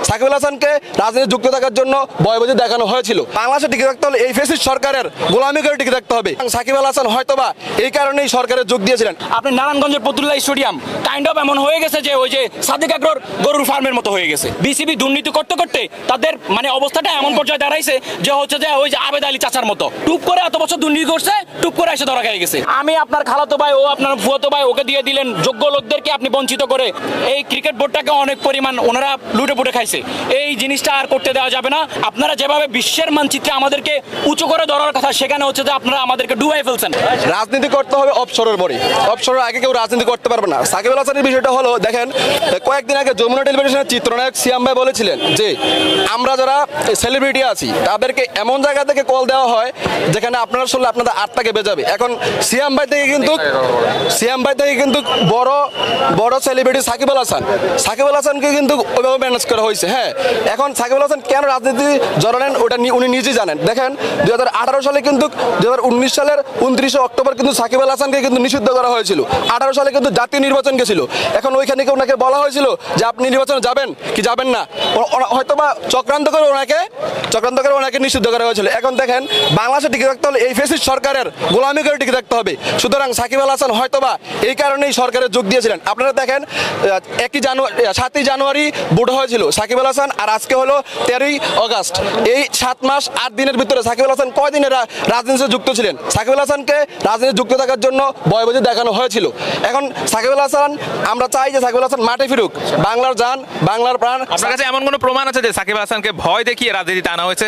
সাকিব আল হাসানকে রাজনীতি যুক্ত থাকার জন্য ভয়ভীতি দেখানো হয়েছিল। বাংলাদেশে টিকে থাকতে হলে এই ফ্যাসিস্ট সরকারের গোলামি করে টিকে থাকতে হবে। সাকিব আল হাসান হয়তোবা এই কারণেই সরকারে যোগ দিয়েছিলেন। আপনি নারায়ণগঞ্জের ফতুল্লাহ স্টেডিয়াম কাইন্ড অফ এমন হয়ে গেছে যে ওই যে সাদিক আকবর গরুর ফার্মের মতো হয়ে গেছে। বিসিবি দুর্নীতি করতে করতে তাদের মানে অবস্থাটা এমন পর্যায়ে দাঁড়াইছে যে হচ্ছে যে ওই যে আবেদ আলী চাচার মতো টুপ করে এত বছর দুর্নীতি করছে, টুপ করে এসে ধরা খেয়ে গেছে। আমি আপনার খালাতো ভাই ও আপনার ফুয়াতো ভাই ওকে দিয়ে দিলেন, যোগ্য লোকদেরকে আপনি বঞ্চিত করে এই ক্রিকেট বোর্ডটাকে অনেক পরিমাণ ওনারা লুটে পুটে খাইছে। এই জিনিসটা আর করতে দেওয়া যাবে না। আপনারা যেভাবে বিশ্বের মানচিত্রে আমাদেরকে উঁচু করে ধরার কথা, সেখানে হচ্ছে যে আপনারা আমাদেরকে ডুবাই ফেলছেন। রাজনীতি করতে হবে অবসরের পরে, অবসরের আগে কেউ রাজনীতি করতে পারবে না। সাকিব আল হাসানের বিষয়টা হলো, দেখেন কয়েকদিন আগে যমুনা টেলিভিশনের চিত্রনায়ক সিয়াম ভাই বলেছিলেন যে আমরা যারা সেলিব্রিটি আছি তাদেরকে এমন জায়গা থেকে কল দেওয়া হয় যেখানে আপনারা শুনলে আপনাদের আটটাকে বেজাবে। এখন সিয়াম ভাই থেকে কিন্তু বড় বড় সেলিব্রিটি সাকিব আল হাসানকে কিন্তু ওইভাবে ম্যানেজ করা হয়েছে। হ্যাঁ, এখন সাকিব আল হাসান কেন রাজনীতি জড়ালেন ওটা উনি নিজেই জানেন। দেখেন 2018 সালে কিন্তু 2019 সালের 29 অক্টোবর কিন্তু সাকিব আল হাসানকে কিন্তু নিষিদ্ধ করা হয়েছিল। 18 সালে কিন্তু জাতীয় নির্বাচন গেছিল। এখন ওইখানে কি ওনাকে বলা হয়েছিল যে আপনি নির্বাচনে যাবেন কি যাবেন না, হয়তোবা চক্রান্ত করে ওনাকে নিষিদ্ধ করা হয়েছিল। এখন দেখেন বাংলাদেশে টিকে থাকতে হলে এই ফ্যাসিস্ট সরকারের গোলামি করে টিকে থাকতে হবে। সুতরাং সাকিব আল হাসান হয়তোবা এই কারণেই সরকারে যোগ দিয়েছিলেন। আপনারা দেখেন 7ই জানুয়ারি ভোট হয়েছিল সাকিব আল হাসান, আর আজকে হলো 13ই আগস্ট। এই 7 মাস 8 দিনের ভিতরে সাকিব আল হাসান কয়দিনের রাজনীতিতে যুক্ত ছিলেন? সাকিব আল হাসানকে রাজনীতি যুক্ত থাকার জন্য ভয়ভীতি দেখানো হয়েছিল। এখন সাকিব আল হাসান, আমরা চাই যে সাকিব আল হাসান মাঠে ফিরুক, বাংলার জান, বাংলার প্রাণ। আপনার কাছে এমন কোনো প্রমাণ আছে যে সাকিব আল হাসানকে ভয় দেখিয়ে রাজনীতিতে আনা হয়েছে?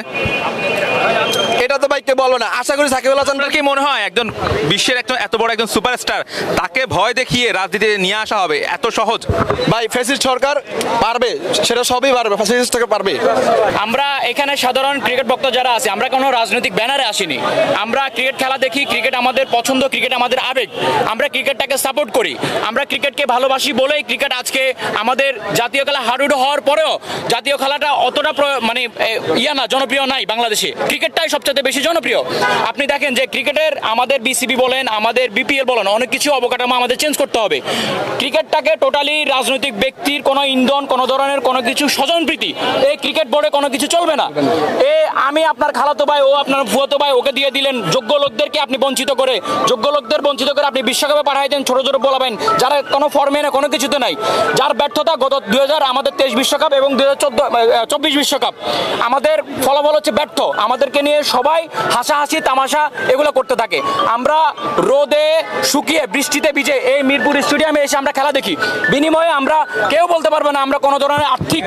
এটা তো ভাই কে বলবো না। আশা করি সাকিব আল হাসান, কি মনে হয় একজন বিশ্বের এত বড় একজন সুপারস্টার, তাকে ভয় দেখিয়ে রাজনীতিতে নিয়ে আসা হবে এত সহজ? ভাই ফ্যাসিস্ট সরকার পারবে, সেটা সবই পারবে, ফ্যাসিস্ট থেকে পারবে। আমরা এখানে সাধারণ ক্রিকেট ভক্ত যারা আছে, আমরা কোনো রাজনৈতিক ব্যানারে আসিনি। আমরা ক্রিকেট খেলা দেখি, ক্রিকেট আমাদের পছন্দ, ক্রিকেট আমাদের আবেগ, আমরা ক্রিকেটটাকে সাপোর্ট করি, আমরা ক্রিকেটকে ভালোবাসি বলেই ক্রিকেট আজকে আমাদের জাতীয় খেলা হাডুডু হওয়ার পরেও জাতীয় খেলাটা অতটা মানে জনপ্রিয় নাই বাংলাদেশে। ক্রিকেটটাই সবচেয়ে বেশি জনপ্রিয়। আপনি দেখেন যে ক্রিকেটের আমাদের বিসিবি বলেন, আমাদের বিপিএল বলেন, অনেক কিছু অবকাঠামো আমাদের চেঞ্জ করতে হবে। ক্রিকেটটাকে টোটালি রাজনৈতিক ব্যক্তির কোনো ইন্ধন, কোনো ধরনের কোনো কিছু স্বজনপ্রীতি এই ক্রিকেট বোর্ডে কোনো কিছু চলবে না। আমি আপনার খালাতো ভাই ও আপনার ফুয়াতো ভাই ওকে দিয়ে দিলেন, যোগ্য লোকদেরকে আপনি বঞ্চিত করে আপনি বিশ্বকাপে পাঠাই দেন ছোট ছোট বলাবেন যারা কোনো ফর্মে না, কোনো কিছুতে নাই, যার ব্যর্থতা গত 2023 বিশ্বকাপ এবং 2024 বিশ্বকাপ আমাদের ফলাফল হচ্ছে ব্যর্থ। আমাদেরকে নিয়ে সবাই হাসাহাসি তামাশা এগুলো করতে থাকে। আমরা রোদে শুকিয়ে বৃষ্টিতে ভিজে এই মিরপুর স্টেডিয়ামে এসে আমরা খেলা দেখি, বিনিময়ে আমরা কেউ বলতে পারবে না আমরা কোনো ধরনের আর্থিক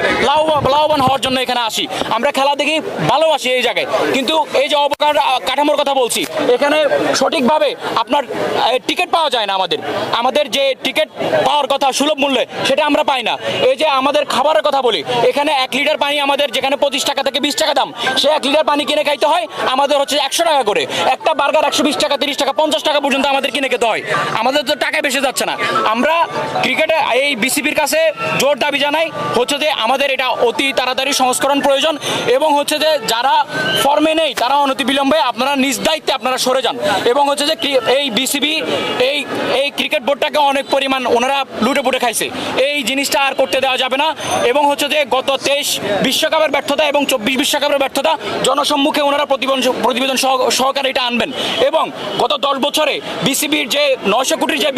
লাভবান হওয়ার জন্য এখানে আসি। আমরা খেলা দেখি, ভালোবাসি এই জায়গায়। কিন্তু এই যে অবকাঠামোর কথা বলছি, এখানে সঠিকভাবে আপনার টিকিট পাওয়া যায় না। আমাদের যে টিকিট পাওয়ার কথা সুলভ মূল্যে, সেটা আমরা পাই না। এই যে আমাদের খাবারের কথা বলি, এখানে 1 লিটার পানি আমাদের যেখানে 25 টাকা থেকে 20 টাকা দাম, সে 1 লিটার পানি কিনে খাইতে হয় আমাদের হচ্ছে 100 টাকা করে। একটা বার্গার 120 টাকা, 30 টাকা, 50 টাকা পর্যন্ত আমাদের কিনে খেতে হয়। আমাদের তো টাকায় বেশি যাচ্ছে না। আমরা ক্রিকেটে এই বিসিবির কাছে জোর দাবি জানাই হচ্ছে যে আমাদের এটা অতি তাড়াতাড়ি সংস্করণ প্রয়োজন, এবং হচ্ছে যে যারা ফর্মে নেই তারা অনতিবিলম্বে আপনারা নিজ দায়িত্বে আপনারা সরে যান, এবং হচ্ছে যে এই বিসিবি এই ক্রিকেট বোর্ডটাকে অনেক পরিমাণ ওনারা লুটে পুটে খাইছে। এই জিনিসটা আর করতে দেওয়া যাবে না। এবং হচ্ছে যে গত 23 বিশ্বকাপের ব্যর্থতা এবং 24 বিশ্বকাপের ব্যর্থতা জনসম্মুখে ওনারা প্রতিবেদন সহকারে এটা আনবেন। এবং গত 10 বছরে বিসিবির যে 900 কোটির যে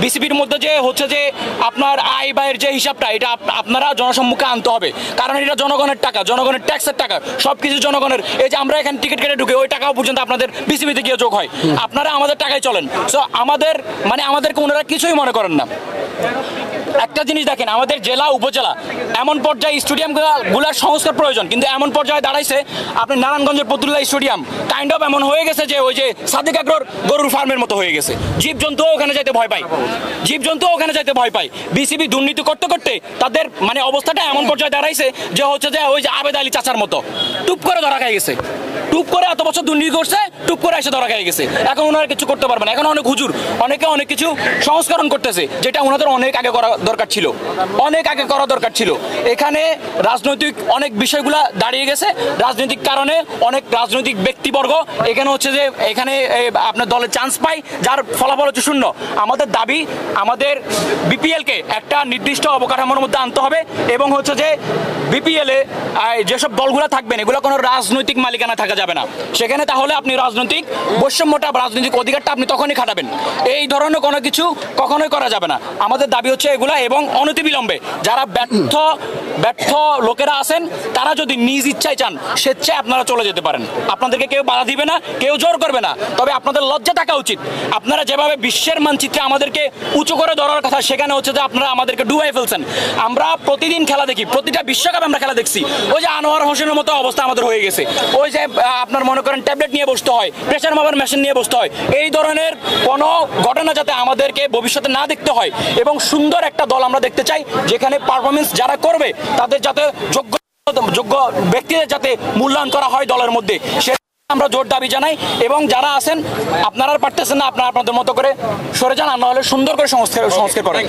বিসিবির মধ্যে যে হচ্ছে যে আপনার আয় ব্যয়ের যে হিসাবটা, এটা আপনারা জনসম্মুখে আনতে হবে। কারণ এটা জনগণের টাকা, জনগণের ট্যাক্সের টাকা, সবকিছু জনগণের। এই যে আমরা এখানে টিকিট কেটে ঢুকে, ওই টাকাও পর্যন্ত আপনাদের বিসিবিতে গিয়ে যোগ হয়। আপনারা আমাদের টাকায় চলেন। সো আমাদেরকে ওনারা কিছুই মনে করেন না। একটা জিনিস দেখেন, আমাদের জেলা উপজেলা এমন পর্যায়ে স্টেডিয়ামগুলোর সংস্কার প্রয়োজন, কিন্তু এমন পর্যায়ে দাঁড়াইছে আপনি নারায়ণগঞ্জের ফতুল্লাহ স্টেডিয়াম কাইন্ড অফ এমন হয়ে গেছে যে ওই যে সাদিক আকবর গরুর ফার্মের মতো হয়ে গেছে। জীবজন্তুও ওখানে যাইতে ভয় পায়। বিসিবি দুর্নীতি করতে করতে তাদের মানে অবস্থাটা এমন পর্যায়ে দাঁড়াইছে যে হচ্ছে যে ওই যে আবেদ আলী চাচার মতো টুপ করে ধরা খেয়ে গেছে। টুপ করে এত বছর দুর্নীতি করছে, টুপ করে এসে ধরা খেয়ে গেছে। এখন ওনারা কিছু করতে পারবে না। এখন অনেক হুজুর অনেকে অনেক কিছু সংস্করণ করতেছে, যেটা ওনাদের অনেক আগে করা দরকার ছিল, অনেক আগে করা দরকার ছিল। এখানে রাজনৈতিক অনেক বিষয়গুলা দাঁড়িয়ে গেছে, রাজনৈতিক কারণে অনেক রাজনৈতিক ব্যক্তিবর্গ এখানে হচ্ছে যে এখানে আপনার দলে চান্স পায়, যার ফলাফল হচ্ছে শূন্য। আমাদের দাবি, আমাদের বিপিএলকে একটা নির্দিষ্ট অবকাঠামোর মধ্যে আনতে হবে এবং হচ্ছে যে বিপিএলে যেসব দলগুলো থাকবেন এগুলো কোনো রাজনৈতিক মালিকানা থাকা যাবে না সেখানে। তাহলে আপনি রাজনৈতিক বৈষম্যটা, রাজনৈতিক অধিকারটা আপনি তখনই খাটাবেন। এই ধরনের কোনো কিছু কখনোই করা যাবে না। আমাদের দাবি হচ্ছে এগুলা, এবং অনতিবিলম্বে যারা ব্যর্থ লোকেরা আছেন তারা যদি নিজ ইচ্ছায় চান স্বেচ্ছায় আপনারা চলে যেতে পারেন। আপনাদেরকে কেউ বাধা দিবে না, কেউ জোর করবে না। তবে আপনাদের লজ্জা থাকা উচিত। আপনারা যেভাবে বিশ্বের মানচিত্রে আমাদেরকে উঁচু করে ধরার কথা, সেখানে হচ্ছে যে আপনারা আমাদেরকে ডুবাই ফেলছেন। আমরা প্রতিদিন খেলা দেখি, প্রতিটা বিশ্বকাপে আমরা খেলা দেখছি। ওই যে আনোয়ার হোসেনের মতো অবস্থা আমাদের হয়ে গেছে। ওই যে আপনার মনে করেন ট্যাবলেট নিয়ে বসতে হয়, প্রেশার মাপার মেশিন নিয়ে বসতে হয়। এই ধরনের কোনো ঘটনা যাতে আমাদেরকে ভবিষ্যতে না দেখতে হয়, এবং সুন্দর একটা দল আমরা দেখতে চাই যেখানে পারফরমেন্স যারা করবে তাদের যাতে যোগ্য ব্যক্তিদের যাতে মূল্যায়ন করা হয় দলের মধ্যে, সে আমরা জোর দাবি জানাই। এবং যারা আছেন আপনারা পারতেছেন না, আপনারা আপনাদের মতো করে সরে যান, আর নাহলে সুন্দর করে সংস্কার করেন।